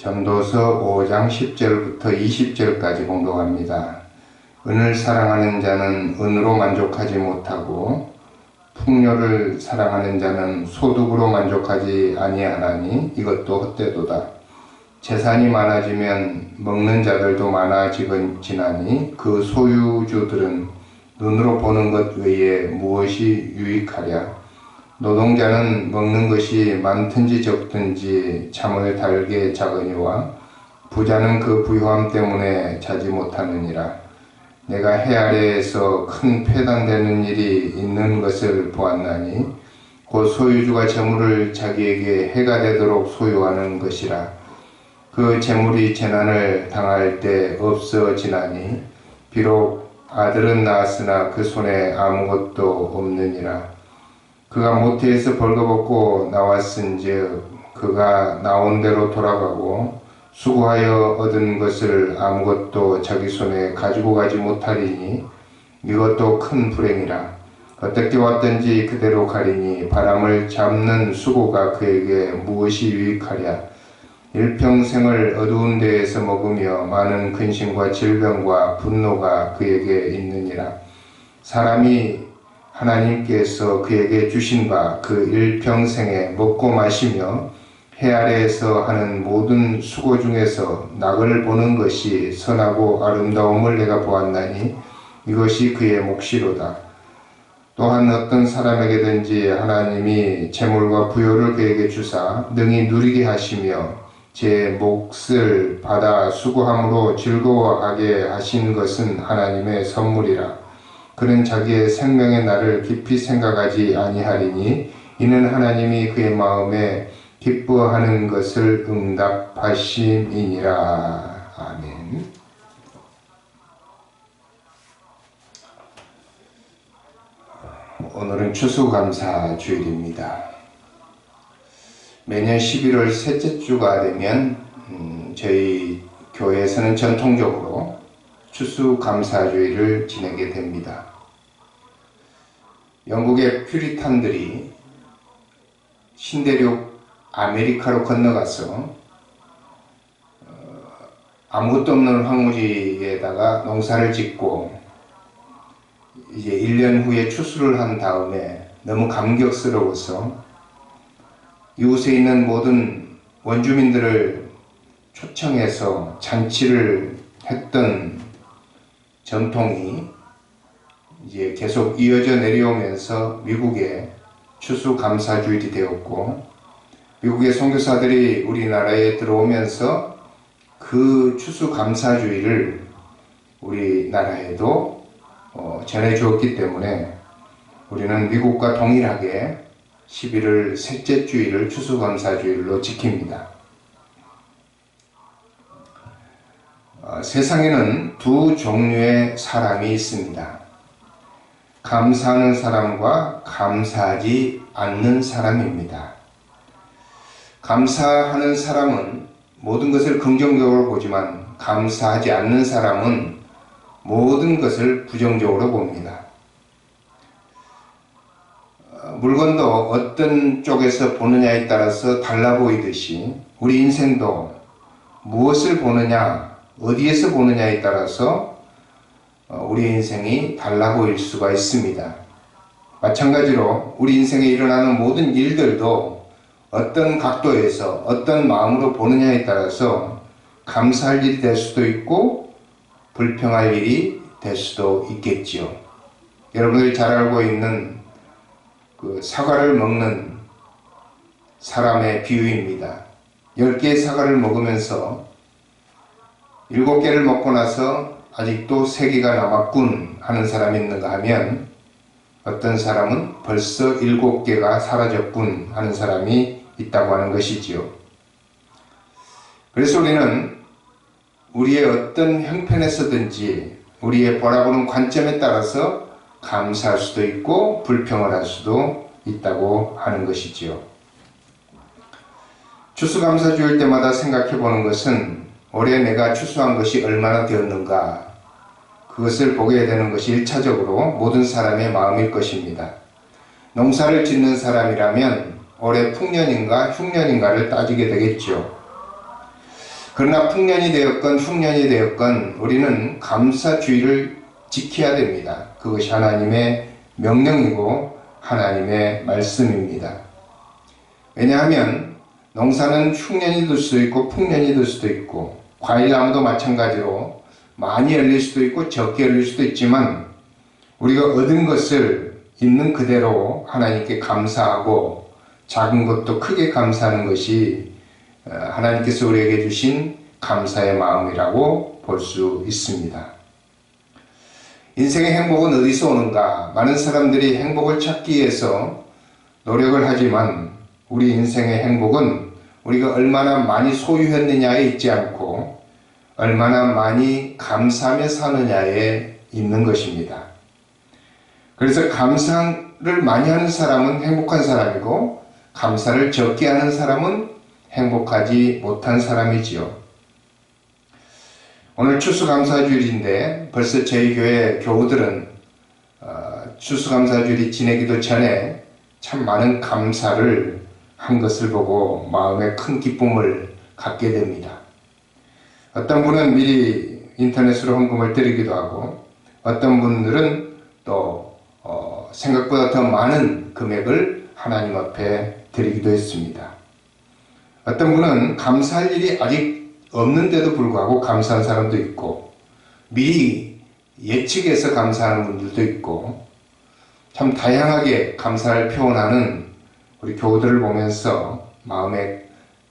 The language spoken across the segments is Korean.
전도서 5장 10절부터 20절까지 공독합니다. 은을 사랑하는 자는 은으로 만족하지 못하고 풍요를 사랑하는 자는 소득으로 만족하지 아니하나니 이것도 헛되도다. 재산이 많아지면 먹는 자들도 많아지나니 그 소유주들은 눈으로 보는 것 외에 무엇이 유익하랴. 노동자는 먹는 것이 많든지 적든지 참을 달게 작으니와 부자는 그 부유함 때문에 자지 못하느니라. 내가 해 아래에서 큰 폐단되는 일이 있는 것을 보았나니 곧 소유주가 재물을 자기에게 해가 되도록 소유하는 것이라. 그 재물이 재난을 당할 때 없어지나니 비록 아들은 낳았으나 그 손에 아무것도 없느니라. 그가 모태에서 벌거벗고 나왔은즉 그가 나온 대로 돌아가고 수고하여 얻은 것을 아무것도 자기 손에 가지고 가지 못하리니 이것도 큰 불행이라. 어떻게 왔든지 그대로 가리니 바람을 잡는 수고가 그에게 무엇이 유익하랴. 일평생을 어두운 데에서 먹으며 많은 근심과 질병과 분노가 그에게 있느니라. 사람이 하나님께서 그에게 주신 바 그 일평생에 먹고 마시며 해 아래에서 하는 모든 수고 중에서 낙을 보는 것이 선하고 아름다움을 내가 보았나니 이것이 그의 몫이로다. 또한 어떤 사람에게든지 하나님이 재물과 부요를 그에게 주사 능히 누리게 하시며 제 몫을 받아 수고함으로 즐거워하게 하신 것은 하나님의 선물이라. 그는 자기의 생명의 날을 깊이 생각하지 아니하리니 이는 하나님이 그의 마음에 기뻐하는 것을 응답하심이니라. 아멘. 오늘은 추수감사주일입니다. 매년 11월 셋째 주가 되면 저희 교회에서는 전통적으로 추수감사주일을 지내게 됩니다. 영국의 퓨리탄들이 신대륙 아메리카로 건너가서 아무것도 없는 황무지에다가 농사를 짓고 이제 1년 후에 추수를 한 다음에 너무 감격스러워서 이웃에 있는 모든 원주민들을 초청해서 잔치를 했던 전통이 이제 계속 이어져 내려오면서 미국의 추수감사주일이 되었고, 미국의 선교사들이 우리나라에 들어오면서 그 추수감사주일을 우리나라에도 전해주었기 때문에 우리는 미국과 동일하게 11월 셋째 주일을 추수감사주일로 지킵니다. 세상에는 두 종류의 사람이 있습니다. 감사하는 사람과 감사하지 않는 사람입니다. 감사하는 사람은 모든 것을 긍정적으로 보지만 감사하지 않는 사람은 모든 것을 부정적으로 봅니다. 물건도 어떤 쪽에서 보느냐에 따라서 달라 보이듯이 우리 인생도 무엇을 보느냐, 어디에서 보느냐에 따라서 우리 인생이 달라 보일 수가 있습니다. 마찬가지로 우리 인생에 일어나는 모든 일들도 어떤 각도에서 어떤 마음으로 보느냐에 따라서 감사할 일이 될 수도 있고 불평할 일이 될 수도 있겠지요. 여러분들이 잘 알고 있는 그 사과를 먹는 사람의 비유입니다. 10개의 사과를 먹으면서 7개를 먹고 나서 아직도 3개가 남았군 하는 사람이 있는가 하면 어떤 사람은 벌써 7개가 사라졌군 하는 사람이 있다고 하는 것이지요. 그래서 우리는 우리의 어떤 형편에서든지 우리의 바라보는 관점에 따라서 감사할 수도 있고 불평을 할 수도 있다고 하는 것이지요. 추수감사주일 때마다 생각해 보는 것은 올해 내가 추수한 것이 얼마나 되었는가, 그것을 보게 되는 것이 1차적으로 모든 사람의 마음일 것입니다. 농사를 짓는 사람이라면 올해 풍년인가 흉년인가를 따지게 되겠죠. 그러나 풍년이 되었건 흉년이 되었건 우리는 감사주의를 지켜야 됩니다. 그것이 하나님의 명령이고 하나님의 말씀입니다. 왜냐하면 농사는 흉년이 될 수도 있고 풍년이 될 수도 있고 과일나무도 마찬가지로 많이 열릴 수도 있고 적게 열릴 수도 있지만 우리가 얻은 것을 있는 그대로 하나님께 감사하고 작은 것도 크게 감사하는 것이 하나님께서 우리에게 주신 감사의 마음이라고 볼 수 있습니다. 인생의 행복은 어디서 오는가? 많은 사람들이 행복을 찾기 위해서 노력을 하지만 우리 인생의 행복은 우리가 얼마나 많이 소유했느냐에 있지 않고 얼마나 많이 감사하며 사느냐에 있는 것입니다. 그래서 감사를 많이 하는 사람은 행복한 사람이고 감사를 적게 하는 사람은 행복하지 못한 사람이지요. 오늘 추수감사주일인데 벌써 저희 교회 교우들은 추수감사주일이 지내기도 전에 참 많은 감사를 한 것을 보고 마음에 큰 기쁨을 갖게 됩니다. 어떤 분은 미리 인터넷으로 헌금을 드리기도 하고 어떤 분들은 또 생각보다 더 많은 금액을 하나님 앞에 드리기도 했습니다. 어떤 분은 감사할 일이 아직 없는데도 불구하고 감사한 사람도 있고 미리 예측해서 감사하는 분들도 있고 참 다양하게 감사를 표현하는 우리 교우들을 보면서 마음에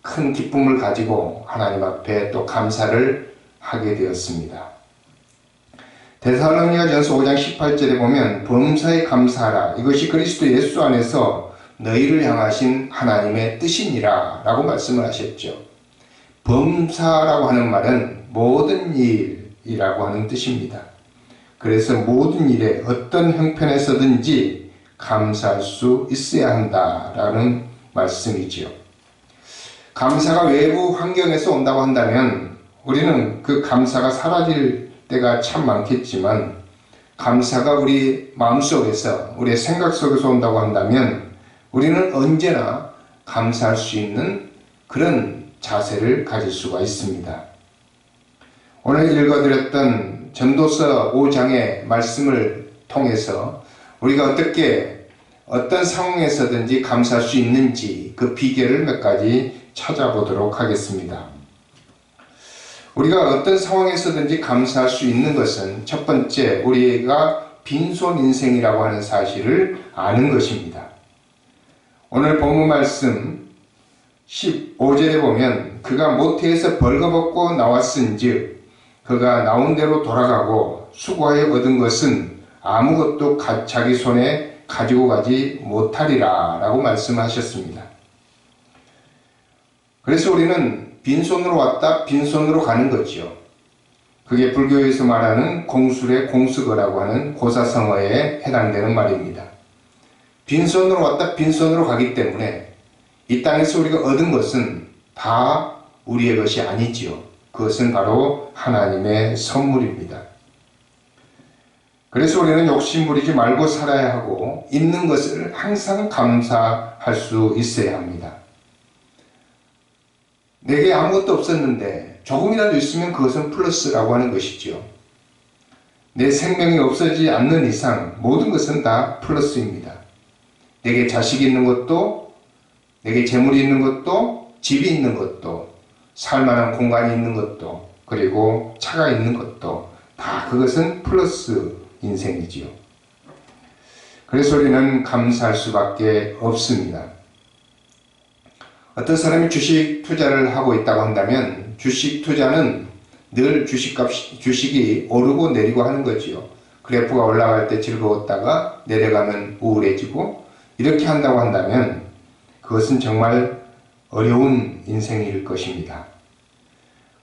큰 기쁨을 가지고 하나님 앞에 또 감사를 하게 되었습니다. 데살로니가전서 5장 18절에 보면 범사에 감사하라 이것이 그리스도 예수 안에서 너희를 향하신 하나님의 뜻이니라 라고 말씀을 하셨죠. 범사라고 하는 말은 모든 일이라고 하는 뜻입니다. 그래서 모든 일에 어떤 형편에서든지 감사할 수 있어야 한다라는 말씀이지요. 감사가 외부 환경에서 온다고 한다면 우리는 그 감사가 사라질 때가 참 많겠지만 감사가 우리 마음속에서 우리의 생각 속에서 온다고 한다면 우리는 언제나 감사할 수 있는 그런 자세를 가질 수가 있습니다. 오늘 읽어드렸던 전도서 5장의 말씀을 통해서 우리가 어떻게 어떤 상황에서든지 감사할 수 있는지 그 비결을 몇 가지 찾아보도록 하겠습니다. 우리가 어떤 상황에서든지 감사할 수 있는 것은 첫 번째 우리가 빈손 인생이라고 하는 사실을 아는 것입니다. 오늘 본문 말씀 15절에 보면 그가 모태에서 벌거벗고 나왔은즉 그가 나온 대로 돌아가고 수고하여 얻은 것은 아무것도 자기 손에 가지고 가지 못하리라 라고 말씀하셨습니다. 그래서 우리는 빈손으로 왔다 빈손으로 가는 거죠. 그게 불교에서 말하는 공술의 공수거라고 하는 고사성어에 해당되는 말입니다. 빈손으로 왔다 빈손으로 가기 때문에 이 땅에서 우리가 얻은 것은 다 우리의 것이 아니지요. 그것은 바로 하나님의 선물입니다. 그래서 우리는 욕심 부리지 말고 살아야 하고 있는 것을 항상 감사할 수 있어야 합니다. 내게 아무것도 없었는데 조금이라도 있으면 그것은 플러스라고 하는 것이죠. 내 생명이 없어지지 않는 이상 모든 것은 다 플러스입니다. 내게 자식이 있는 것도 내게 재물이 있는 것도 집이 있는 것도 살만한 공간이 있는 것도 그리고 차가 있는 것도 다 그것은 플러스 인생이지요. 그래서 우리는 감사할 수밖에 없습니다. 어떤 사람이 주식 투자를 하고 있다고 한다면 주식 투자는 늘 주식이 오르고 내리고 하는 거지요. 그래프가 올라갈 때 즐거웠다가 내려가면 우울해지고 이렇게 한다고 한다면 그것은 정말 어려운 인생일 것입니다.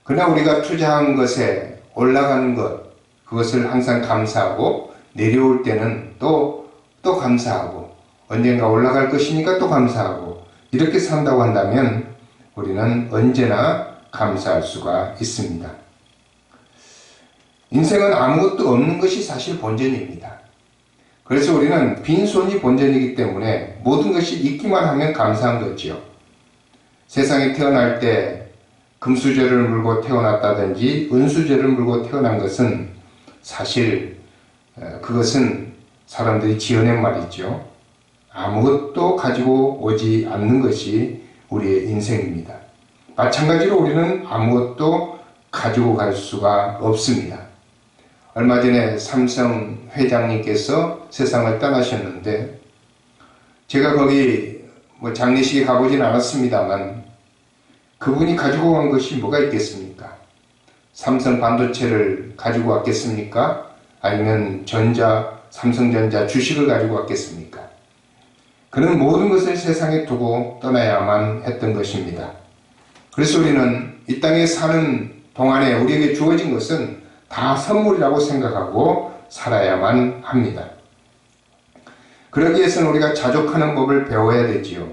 그러나 우리가 투자한 것에 올라가는 것 그것을 항상 감사하고 내려올 때는 또 감사하고 언젠가 올라갈 것이니까 또 감사하고 이렇게 산다고 한다면 우리는 언제나 감사할 수가 있습니다. 인생은 아무것도 없는 것이 사실 본전입니다. 그래서 우리는 빈손이 본전이기 때문에 모든 것이 있기만 하면 감사한 거지요. 세상에 태어날 때 금수저를 물고 태어났다든지 은수저를 물고 태어난 것은 사실 그것은 사람들이 지어낸 말이죠. 아무것도 가지고 오지 않는 것이 우리의 인생입니다. 마찬가지로 우리는 아무것도 가지고 갈 수가 없습니다. 얼마 전에 삼성 회장님께서 세상을 떠나셨는데 제가 거기 장례식에 가보진 않았습니다만 그분이 가지고 간 것이 뭐가 있겠습니까? 삼성 반도체를 가지고 왔겠습니까? 아니면 삼성전자 주식을 가지고 왔겠습니까? 그는 모든 것을 세상에 두고 떠나야만 했던 것입니다. 그래서 우리는 이 땅에 사는 동안에 우리에게 주어진 것은 다 선물이라고 생각하고 살아야만 합니다. 그러기 위해서는 우리가 자족하는 법을 배워야 되지요.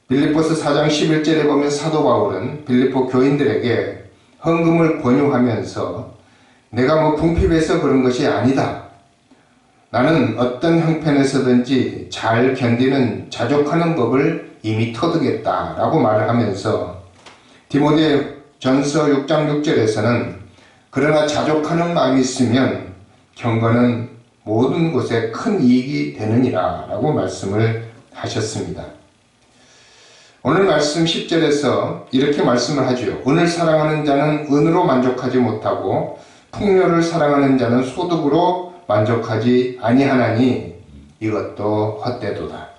빌립보서 4장 11절에 보면 사도 바울은 빌립보 교인들에게 헌금을 권유하면서 내가 궁핍해서 그런 것이 아니다. 나는 어떤 형편에서든지 잘 견디는 자족하는 법을 이미 터득했다라고 말을 하면서 디모데전서 6장 6절에서는 그러나 자족하는 마음이 있으면 경건은 모든 곳에 큰 이익이 되느니라 라고 말씀을 하셨습니다. 오늘 말씀 10절에서 이렇게 말씀을 하죠. 은을 사랑하는 자는 은으로 만족하지 못하고 풍요를 사랑하는 자는 소득으로 만족하지 아니하나니 이것도 헛되도다.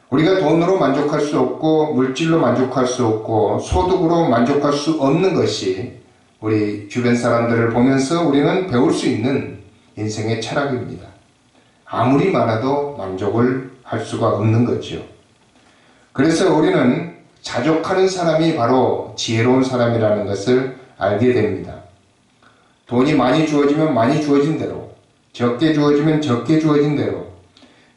우리가 돈으로 만족할 수 없고 물질로 만족할 수 없고 소득으로 만족할 수 없는 것이 우리 주변 사람들을 보면서 우리는 배울 수 있는 인생의 철학입니다. 아무리 많아도 만족을 할 수가 없는 거죠. 그래서 우리는 자족하는 사람이 바로 지혜로운 사람이라는 것을 알게 됩니다. 돈이 많이 주어지면 많이 주어진 대로, 적게 주어지면 적게 주어진 대로,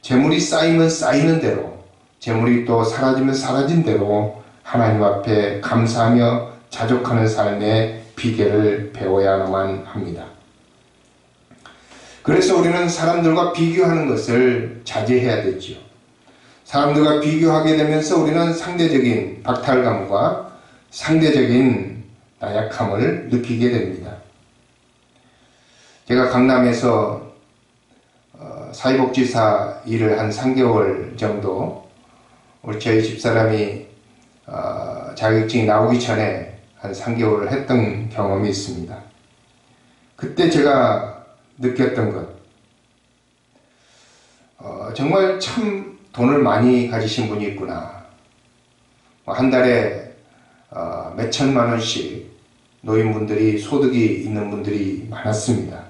재물이 쌓이면 쌓이는 대로, 재물이 또 사라지면 사라진 대로 하나님 앞에 감사하며 자족하는 삶의 비결을 배워야만 합니다. 그래서 우리는 사람들과 비교하는 것을 자제해야 되지요. 사람들과 비교하게 되면서 우리는 상대적인 박탈감과 상대적인 나약함을 느끼게 됩니다. 제가 강남에서 사회복지사 일을 한 3개월 정도 우리 저희 집사람이 자격증이 나오기 전에 한 3개월을 했던 경험이 있습니다. 그때 제가 느꼈던 것, 정말 참 돈을 많이 가지신 분이 있구나. 한 달에 몇 천만 원씩 노인분들이 소득이 있는 분들이 많았습니다.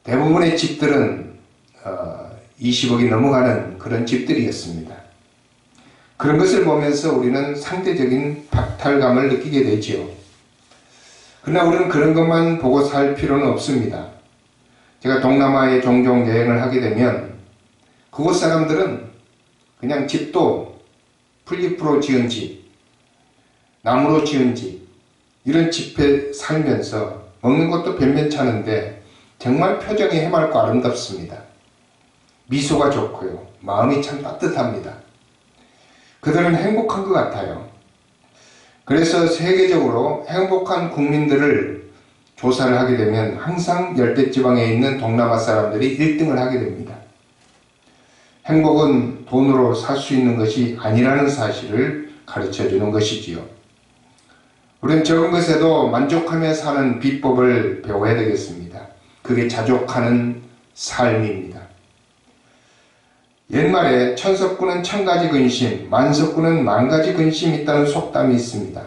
대부분의 집들은 20억이 넘어가는 그런 집들이었습니다. 그런 것을 보면서 우리는 상대적인 박탈감을 느끼게 되지요. 그러나 우리는 그런 것만 보고 살 필요는 없습니다. 제가 동남아에 종종 여행을 하게 되면 그곳 사람들은 그냥 집도 풀잎으로 지은 집, 나무로 지은 집, 이런 집에 살면서 먹는 것도 변변찮은데 정말 표정이 해맑고 아름답습니다. 미소가 좋고요. 마음이 참 따뜻합니다. 그들은 행복한 것 같아요. 그래서 세계적으로 행복한 국민들을 조사를 하게 되면 항상 열대지방에 있는 동남아 사람들이 1등을 하게 됩니다. 행복은 돈으로 살 수 있는 것이 아니라는 사실을 가르쳐 주는 것이지요. 우리는 적은 것에도 만족하며 사는 비법을 배워야 되겠습니다. 그게 자족하는 삶입니다. 옛말에 천석구는 천가지 근심, 만석구는 만가지 근심이 있다는 속담이 있습니다.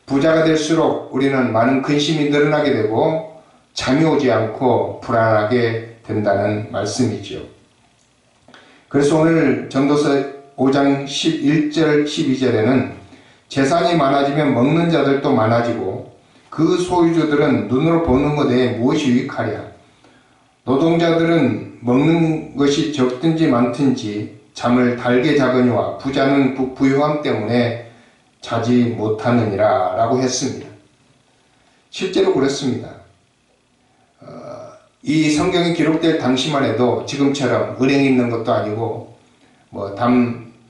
부자가 될수록 우리는 많은 근심이 늘어나게 되고 잠이 오지 않고 불안하게 된다는 말씀이죠. 그래서 오늘 전도서 5장 11절 12절에는 재산이 많아지면 먹는 자들도 많아지고 그 소유주들은 눈으로 보는 것 외에 무엇이 유익하랴. 노동자들은 먹는 것이 적든지 많든지 잠을 달게 자거니와 부자는 부유함 때문에 자지 못하느니라 라고 했습니다. 실제로 그렇습니다. 이 성경이 기록될 당시만 해도 지금처럼 은행이 있는 것도 아니고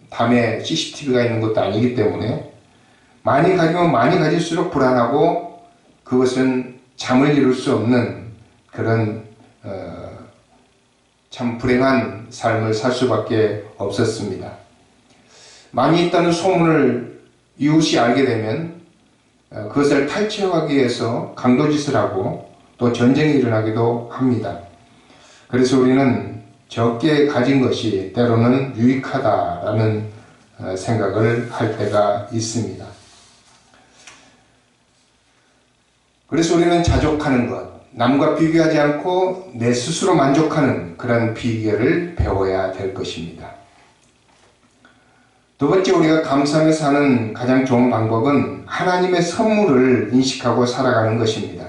담에 CCTV가 있는 것도 아니기 때문에 많이 가지면 많이 가질수록 불안하고 그것은 잠을 이룰 수 없는 그런 참 불행한 삶을 살 수밖에 없었습니다. 많이 있다는 소문을 이웃이 알게 되면 그것을 탈취하기 위해서 강도짓을 하고 또 전쟁이 일어나기도 합니다. 그래서 우리는 적게 가진 것이 때로는 유익하다라는 생각을 할 때가 있습니다. 그래서 우리는 자족하는 것, 남과 비교하지 않고 내 스스로 만족하는 그런 비결을 배워야 될 것입니다. 두 번째, 우리가 감사하며 사는 가장 좋은 방법은 하나님의 선물을 인식하고 살아가는 것입니다.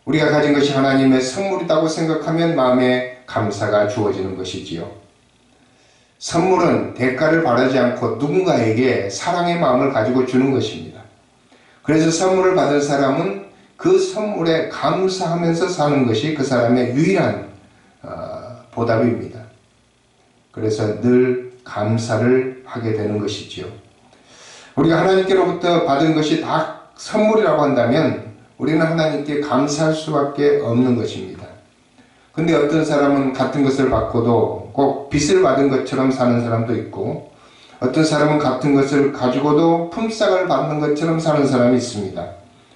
우리가 가진 것이 하나님의 선물이라고 생각하면 마음에 감사가 주어지는 것이지요. 선물은 대가를 바라지 않고 누군가에게 사랑의 마음을 가지고 주는 것입니다. 그래서 선물을 받은 사람은 그 선물에 감사하면서 사는 것이 그 사람의 유일한 보답입니다. 그래서 늘 감사를 하게 되는 것이지요. 우리가 하나님께로부터 받은 것이 다 선물이라고 한다면 우리는 하나님께 감사할 수밖에 없는 것입니다. 근데 어떤 사람은 같은 것을 받고도 꼭 빚을 받은 것처럼 사는 사람도 있고, 어떤 사람은 같은 것을 가지고도 품삯을 받는 것처럼 사는 사람이 있습니다.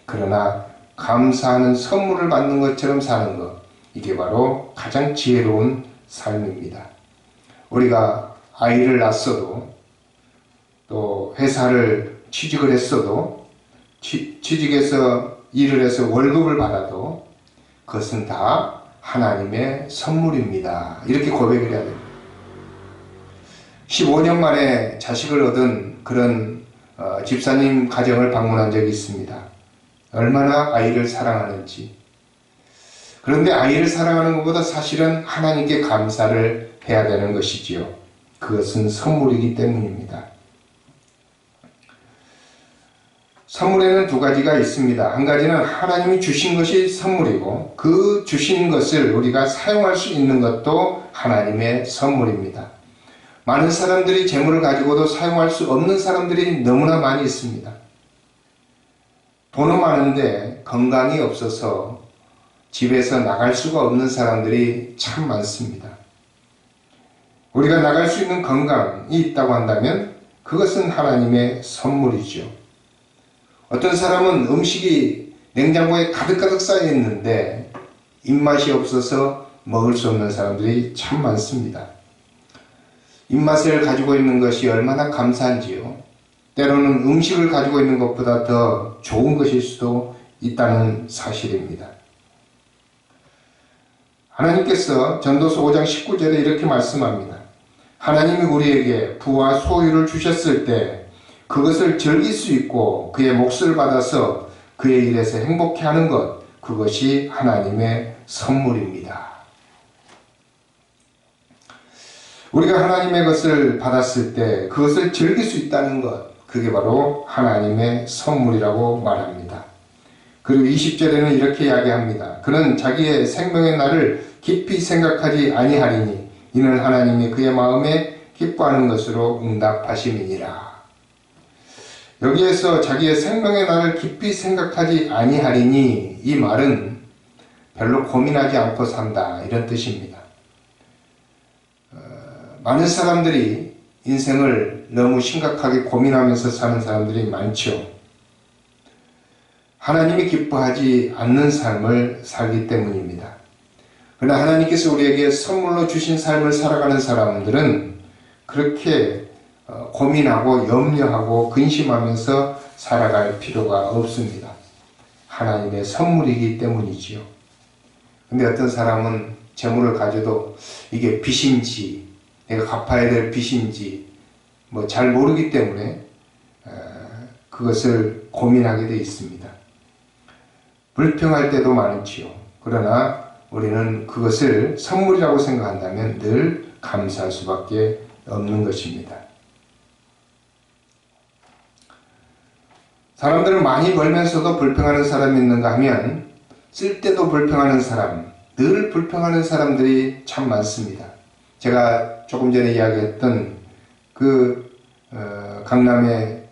그러나 감사하는 선물을 받는 것처럼 사는 것, 이게 바로 가장 지혜로운 삶입니다. 우리가 아이를 낳았어도 또 회사를 취직을 했어도 취직해서 일을 해서 월급을 받아도 그것은 다 하나님의 선물입니다. 이렇게 고백을 해야 됩니다. 15년 만에 자식을 얻은 그런 집사님 가정을 방문한 적이 있습니다. 얼마나 아이를 사랑하는지. 그런데 아이를 사랑하는 것보다 사실은 하나님께 감사를 해야 되는 것이지요. 그것은 선물이기 때문입니다. 선물에는 두 가지가 있습니다. 한 가지는 하나님이 주신 것이 선물이고, 그 주신 것을 우리가 사용할 수 있는 것도 하나님의 선물입니다. 많은 사람들이 재물을 가지고도 사용할 수 없는 사람들이 너무나 많이 있습니다. 돈은 많은데 건강이 없어서 집에서 나갈 수가 없는 사람들이 참 많습니다. 우리가 나갈 수 있는 건강이 있다고 한다면 그것은 하나님의 선물이죠. 어떤 사람은 음식이 냉장고에 가득가득 쌓여 있는데 입맛이 없어서 먹을 수 없는 사람들이 참 많습니다. 입맛을 가지고 있는 것이 얼마나 감사한지요. 때로는 음식을 가지고 있는 것보다 더 좋은 것일 수도 있다는 사실입니다. 하나님께서 전도서 5장 19절에 이렇게 말씀합니다. 하나님이 우리에게 부와 소유를 주셨을 때 그것을 즐길 수 있고 그의 몫을 받아서 그의 일에서 행복해하는 것, 그것이 하나님의 선물입니다. 우리가 하나님의 것을 받았을 때 그것을 즐길 수 있다는 것, 그게 바로 하나님의 선물이라고 말합니다. 그리고 20절에는 이렇게 이야기합니다. 그는 자기의 생명의 날을 깊이 생각하지 아니하리니 이는 하나님이 그의 마음에 기뻐하는 것으로 응답하심이니라. 여기에서 자기의 생명의 날을 깊이 생각하지 아니하리니, 이 말은 별로 고민하지 않고 산다, 이런 뜻입니다. 많은 사람들이 인생을 너무 심각하게 고민하면서 사는 사람들이 많죠. 하나님이 기뻐하지 않는 삶을 살기 때문입니다. 그러나 하나님께서 우리에게 선물로 주신 삶을 살아가는 사람들은 그렇게 고민하고 염려하고 근심하면서 살아갈 필요가 없습니다. 하나님의 선물이기 때문이지요. 근데 어떤 사람은 재물을 가져도 이게 빚인지 내가 갚아야 될 빚인지 잘 모르기 때문에 그것을 고민하게 되어 있습니다. 불평할 때도 많지요. 그러나 우리는 그것을 선물이라고 생각한다면 늘 감사할 수밖에 없는 것입니다. 사람들은 많이 벌면서도 불평하는 사람이 있는가 하면 쓸 때도 불평하는 사람, 늘 불평하는 사람들이 참 많습니다. 제가 조금 전에 이야기했던 강남의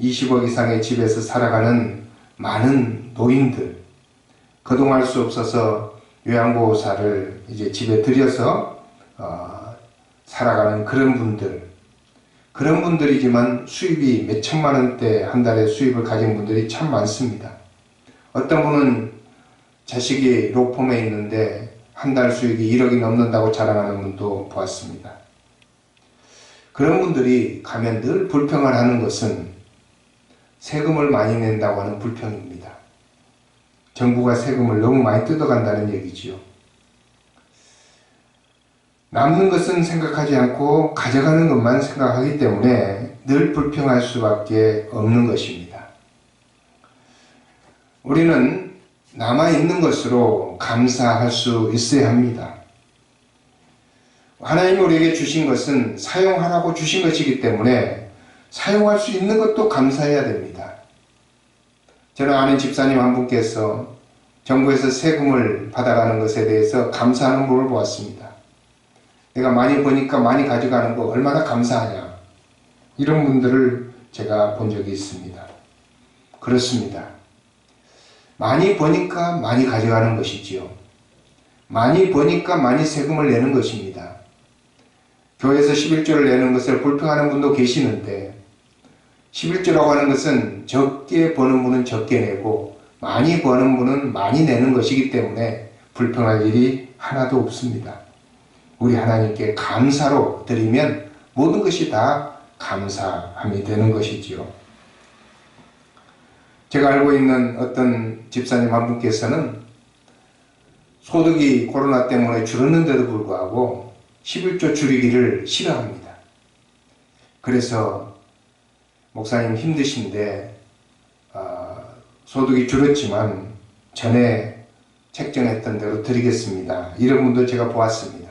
20억 이상의 집에서 살아가는 많은 노인들, 거동할 수 없어서 요양보호사를 이제 집에 들여서 살아가는 그런 분들이지만 수입이 몇 천만 원대 한 달에 수입을 가진 분들이 참 많습니다. 어떤 분은 자식이 로펌에 있는데 한 달 수익이 1억이 넘는다고 자랑하는 분도 보았습니다. 그런 분들이 가면 늘 불평을 하는 것은 세금을 많이 낸다고 하는 불평입니다. 정부가 세금을 너무 많이 뜯어간다는 얘기지요. 남는 것은 생각하지 않고 가져가는 것만 생각하기 때문에 늘 불평할 수밖에 없는 것입니다. 우리는 남아있는 것으로 감사할 수 있어야 합니다. 하나님이 우리에게 주신 것은 사용하라고 주신 것이기 때문에 사용할 수 있는 것도 감사해야 됩니다. 저는 아는 집사님 한 분께서 정부에서 세금을 받아가는 것에 대해서 감사하는 분을 보았습니다. 내가 많이 버니까 많이 가져가는 거 얼마나 감사하냐, 이런 분들을 제가 본 적이 있습니다. 그렇습니다. 많이 버니까 많이 가져가는 것이지요. 많이 버니까 많이 세금을 내는 것입니다. 교회에서 11조를 내는 것을 불평하는 분도 계시는데, 11조라고 하는 것은 적게 버는 분은 적게 내고 많이 버는 분은 많이 내는 것이기 때문에 불평할 일이 하나도 없습니다. 우리 하나님께 감사로 드리면 모든 것이 다 감사함이 되는 것이지요. 제가 알고 있는 어떤 집사님 한 분께서는 소득이 코로나 때문에 줄었는데도 불구하고 11조 줄이기를 싫어합니다. 그래서 목사님 힘드신데 소득이 줄었지만 전에 책정했던 대로 드리겠습니다, 이런 분들 제가 보았습니다.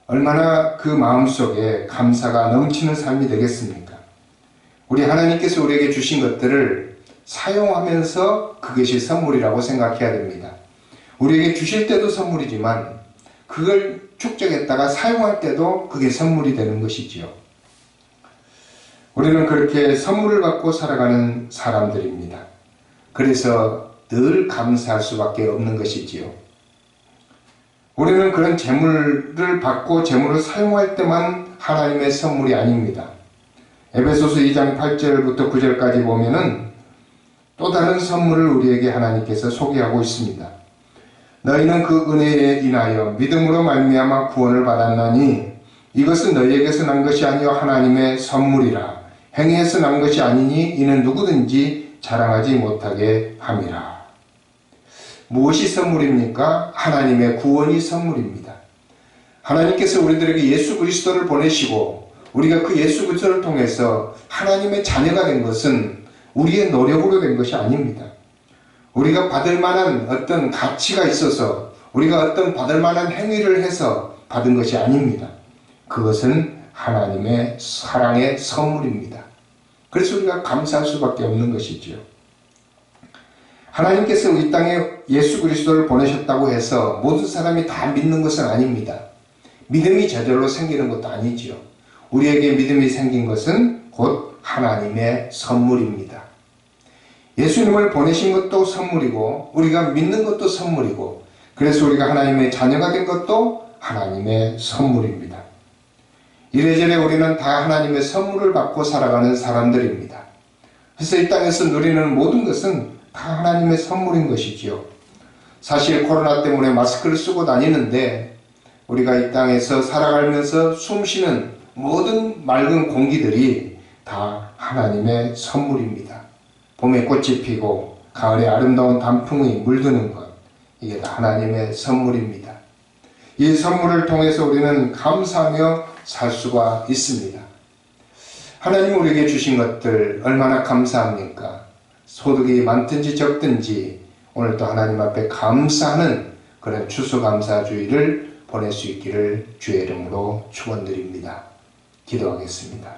얼마나 그 마음속에 감사가 넘치는 삶이 되겠습니까? 우리 하나님께서 우리에게 주신 것들을 사용하면서 그것이 선물이라고 생각해야 됩니다. 우리에게 주실 때도 선물이지만 그걸 축적했다가 사용할 때도 그게 선물이 되는 것이지요. 우리는 그렇게 선물을 받고 살아가는 사람들입니다. 그래서 늘 감사할 수밖에 없는 것이지요. 우리는 그런 재물을 받고 재물을 사용할 때만 하나님의 선물이 아닙니다. 에베소서 2장 8절부터 9절까지 보면은 또 다른 선물을 우리에게 하나님께서 소개하고 있습니다. 너희는 그 은혜에 인하여 믿음으로 말미암아 구원을 받았나니 이것은 너희에게서 난 것이 아니요 하나님의 선물이라. 행위에서 난 것이 아니니 이는 누구든지 자랑하지 못하게 함이라. 무엇이 선물입니까? 하나님의 구원이 선물입니다. 하나님께서 우리들에게 예수 그리스도를 보내시고 우리가 그 예수 그리스도를 통해서 하나님의 자녀가 된 것은 우리의 노력으로 된 것이 아닙니다. 우리가 받을 만한 어떤 가치가 있어서 우리가 어떤 받을 만한 행위를 해서 받은 것이 아닙니다. 그것은 하나님의 사랑의 선물입니다. 그래서 우리가 감사할 수밖에 없는 것이죠. 하나님께서 이 땅에 예수 그리스도를 보내셨다고 해서 모든 사람이 다 믿는 것은 아닙니다. 믿음이 저절로 생기는 것도 아니지요. 우리에게 믿음이 생긴 것은 곧 하나님의 선물입니다. 예수님을 보내신 것도 선물이고 우리가 믿는 것도 선물이고 그래서 우리가 하나님의 자녀가 된 것도 하나님의 선물입니다. 이래저래 우리는 다 하나님의 선물을 받고 살아가는 사람들입니다. 그래서 이 땅에서 누리는 모든 것은 다 하나님의 선물인 것이지요. 사실 코로나 때문에 마스크를 쓰고 다니는데 우리가 이 땅에서 살아가면서 숨쉬는 모든 맑은 공기들이 다 하나님의 선물입니다. 봄에 꽃이 피고 가을에 아름다운 단풍이 물드는 것, 이게 다 하나님의 선물입니다. 이 선물을 통해서 우리는 감사하며 살 수가 있습니다. 하나님이 우리에게 주신 것들 얼마나 감사합니까? 소득이 많든지 적든지 오늘도 하나님 앞에 감사하는 그런 추수감사주의를 보낼 수 있기를 주의 이름으로 축원드립니다. 기도하겠습니다.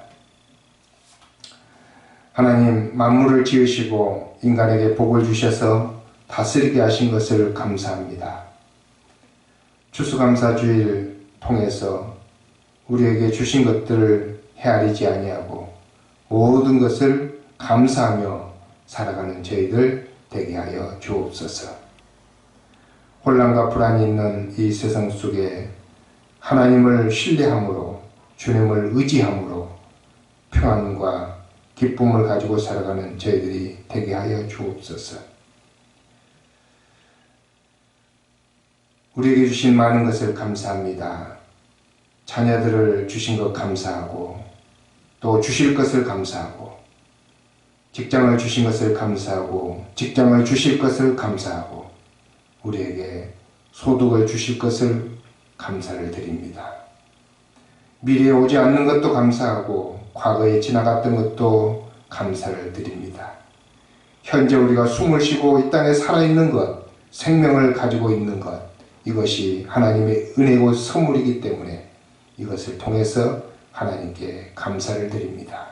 하나님, 만물을 지으시고 인간에게 복을 주셔서 다스리게 하신 것을 감사합니다. 추수감사주의를 통해서 우리에게 주신 것들을 헤아리지 아니하고 모든 것을 감사하며 살아가는 저희들 되게 하여 주옵소서. 혼란과 불안이 있는 이 세상 속에 하나님을 신뢰함으로, 주님을 의지함으로 평안과 기쁨을 가지고 살아가는 저희들이 되게 하여 주옵소서. 우리에게 주신 많은 것을 감사합니다. 자녀들을 주신 것 감사하고, 또 주실 것을 감사하고, 직장을 주신 것을 감사하고, 직장을 주실 것을 감사하고, 우리에게 소득을 주실 것을 감사를 드립니다. 미래에 오지 않는 것도 감사하고, 과거에 지나갔던 것도 감사를 드립니다. 현재 우리가 숨을 쉬고 이 땅에 살아있는 것, 생명을 가지고 있는 것, 이것이 하나님의 은혜고 선물이기 때문에 이것을 통해서 하나님께 감사를 드립니다.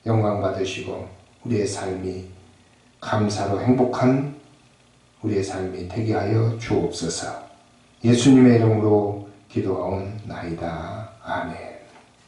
영광 받으시고 우리의 삶이 감사로 행복한 우리의 삶이 되게 하여 주옵소서. 예수님의 이름으로 기도하옵나이다. 아멘.